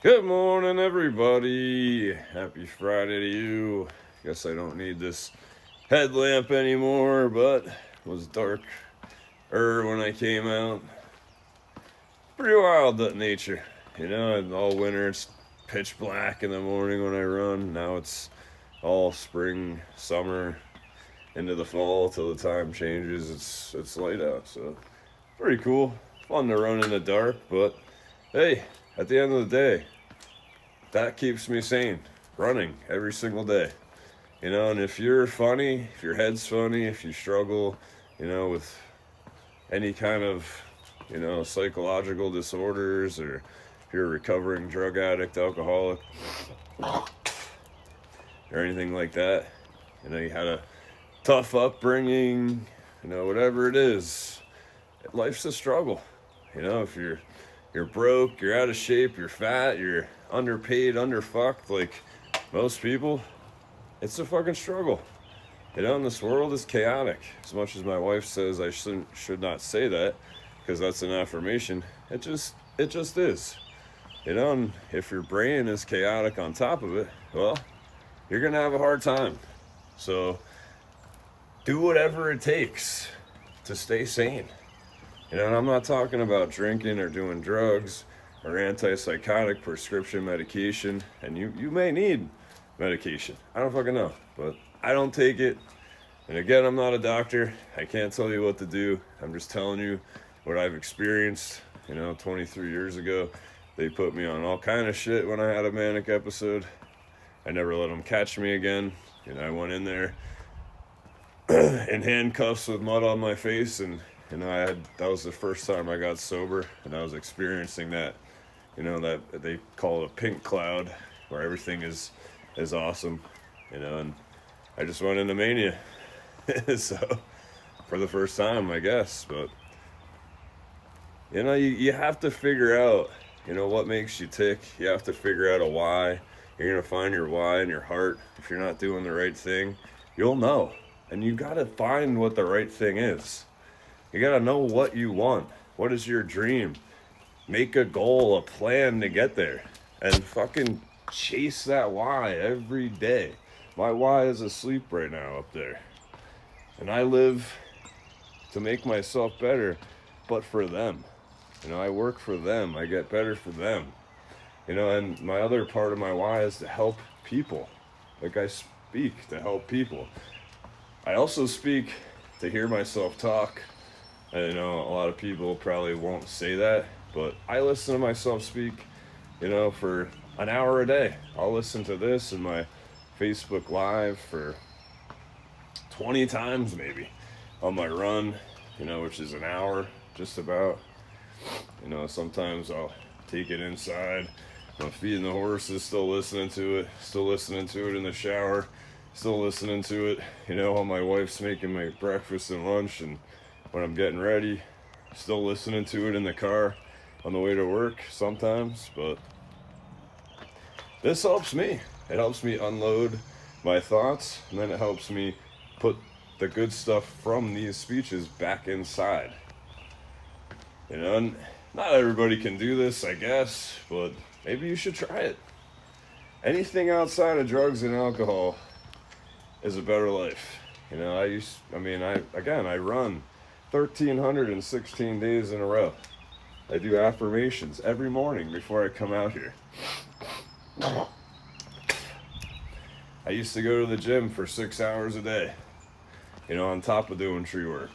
Good morning, everybody. Happy Friday to you. Guess I don't need this headlamp anymore, but it was dark when I came out. Pretty wild, that nature. And all winter it's pitch black in the morning when I run. Now it's all spring, summer, into the fall till the time changes. It's light out, so pretty cool. Fun to run in the dark, but hey, at the end of the day, that keeps me sane. Running every single day. And if you're funny, if your head's funny, if you struggle, with any kind of, psychological disorders, or if you're a recovering drug addict, alcoholic, or anything like that, you had a tough upbringing, whatever it is, life's a struggle. If you're broke, you're out of shape, you're fat, you're underpaid, underfucked, like most people, it's a fucking struggle. And this world is chaotic. As much as my wife says I should not say that, because that's an affirmation, it just is. And if your brain is chaotic on top of it, well, you're gonna have a hard time. So do whatever it takes to stay sane. And I'm not talking about drinking or doing drugs or antipsychotic prescription medication. And you may need medication. I don't fucking know. But I don't take it. And again, I'm not a doctor. I can't tell you what to do. I'm just telling you what I've experienced. 23 years ago, they put me on all kind of shit when I had a manic episode. I never let them catch me again. I went in there in handcuffs with mud on my face, and that was the first time I got sober, and I was experiencing that, that they call it a pink cloud, where everything is awesome, and I just went into mania. So for the first time, I guess. But you have to figure out what makes you tick. You have to figure out a why. You're gonna find your why in your heart. If you're not doing the right thing, you'll know. And you gotta find what the right thing is. You gotta know what you want. What is your dream? Make a goal, a plan to get there. And fucking chase that why every day. My why is asleep right now up there. And I live to make myself better, but for them. I work for them. I get better for them. And my other part of my why is to help people. Like, I speak to help people. I also speak to hear myself talk. I know a lot of people probably won't say that, but I listen to myself speak, for an hour a day. I'll listen to this in my Facebook Live for 20 times maybe on my run, which is an hour just about. Sometimes I'll take it inside. I'm feeding the horses, still listening to it in the shower, still listening to it, while my wife's making my breakfast and lunch, and when I'm getting ready, still listening to it in the car on the way to work sometimes. But this helps me. It helps me unload my thoughts, and then it helps me put the good stuff from these speeches back inside. And not everybody can do this, I guess, but maybe you should try it. Anything outside of drugs and alcohol is a better life. I run 1,316 days in a row. I do affirmations every morning before I come out here. I used to go to the gym for 6 hours a day, on top of doing tree work.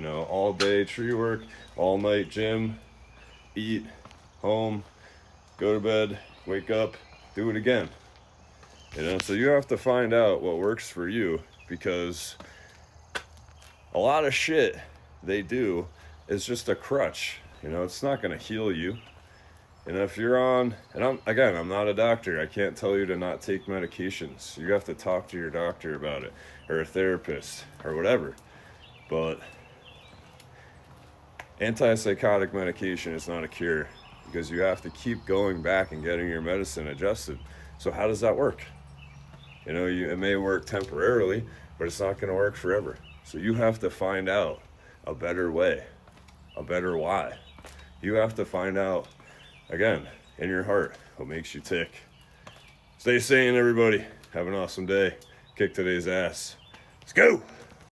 All day tree work, all night gym, eat, home, go to bed, wake up, do it again. So you have to find out what works for you, because a lot of shit they do is just a crutch. It's not going to heal you. If you're on, and I'm not a doctor. I can't tell you to not take medications. You have to talk to your doctor about it, or a therapist, or whatever. But antipsychotic medication is not a cure, because you have to keep going back and getting your medicine adjusted. So how does that work? It may work temporarily, but it's not going to work forever. So you have to find out a better way, a better why. You have to find out, again, in your heart, what makes you tick. Stay sane, everybody. Have an awesome day. Kick today's ass. Let's go.